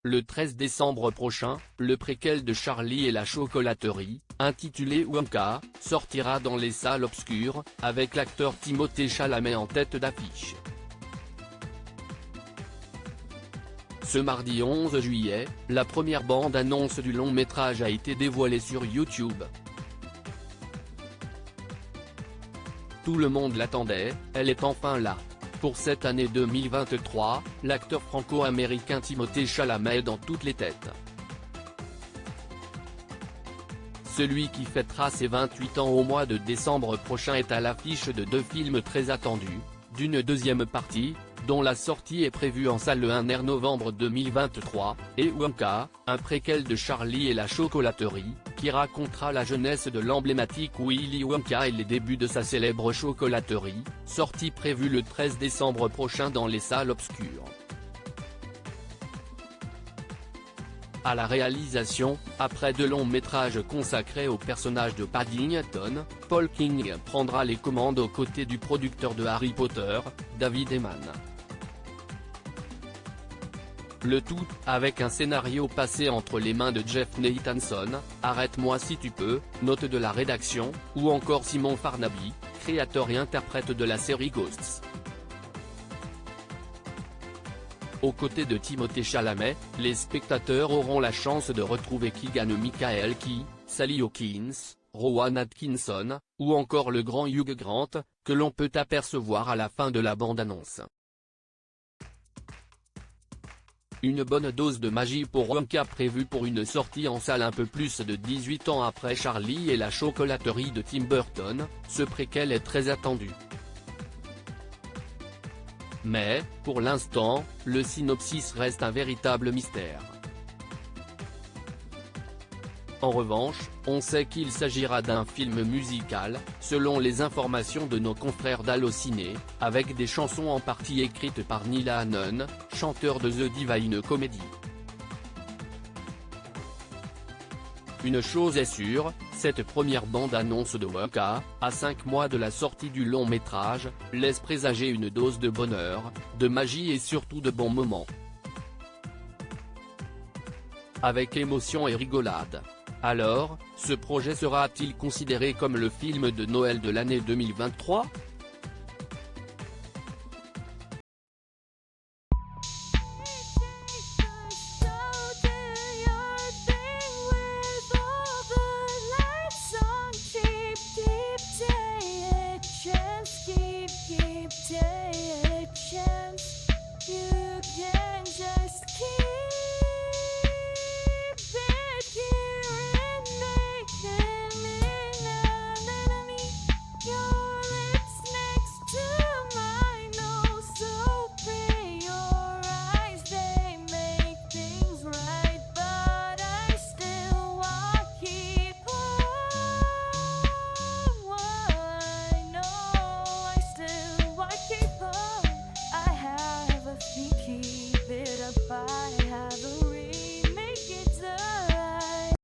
le 13 décembre prochain, le préquel de Charlie et la chocolaterie, intitulé Wonka, sortira dans les salles obscures, avec l'acteur Timothée Chalamet en tête d'affiche. Ce mardi 11 juillet, la première bande-annonce du long-métrage a été dévoilée sur YouTube. Tout le monde l'attendait, elle est enfin là. Pour cette année 2023, l'acteur franco-américain Timothée Chalamet est dans toutes les têtes. Celui qui fêtera ses 28 ans au mois de décembre prochain est à l'affiche de deux films très attendus, d'une deuxième partie, dont la sortie est prévue en salle le 1 novembre 2023, et Wonka, un préquel de Charlie et la chocolaterie, qui racontera la jeunesse de l'emblématique Willy Wonka et les débuts de sa célèbre chocolaterie, sortie prévue le 13 décembre prochain dans les salles obscures. À la réalisation, après deux longs métrages consacrés au personnage de Paddington, Paul King prendra les commandes aux côtés du producteur de Harry Potter, David Heyman. Le tout, avec un scénario passé entre les mains de Jeff Nathanson, Arrête-moi si tu peux, note de la rédaction, ou encore Simon Farnaby, créateur et interprète de la série Ghosts. Aux côtés de Timothée Chalamet, les spectateurs auront la chance de retrouver Keegan-Michael Key, Sally Hawkins, Rowan Atkinson, ou encore le grand Hugh Grant, que l'on peut apercevoir à la fin de la bande-annonce. Une bonne dose de magie pour Wonka prévue pour une sortie en salle un peu plus de 18 ans après Charlie et la chocolaterie de Tim Burton, ce préquel est très attendu. Mais, pour l'instant, le synopsis reste un véritable mystère. En revanche, on sait qu'il s'agira d'un film musical, selon les informations de nos confrères d'Allociné, avec des chansons en partie écrites par Neil Hannon, chanteur de The Divine Comedy. Une chose est sûre, cette première bande-annonce de Wonka, à 5 mois de la sortie du long-métrage, laisse présager une dose de bonheur, de magie et surtout de bons moments. Avec émotion et rigolade. Alors, ce projet sera-t-il considéré comme le film de Noël de l'année 2023 ?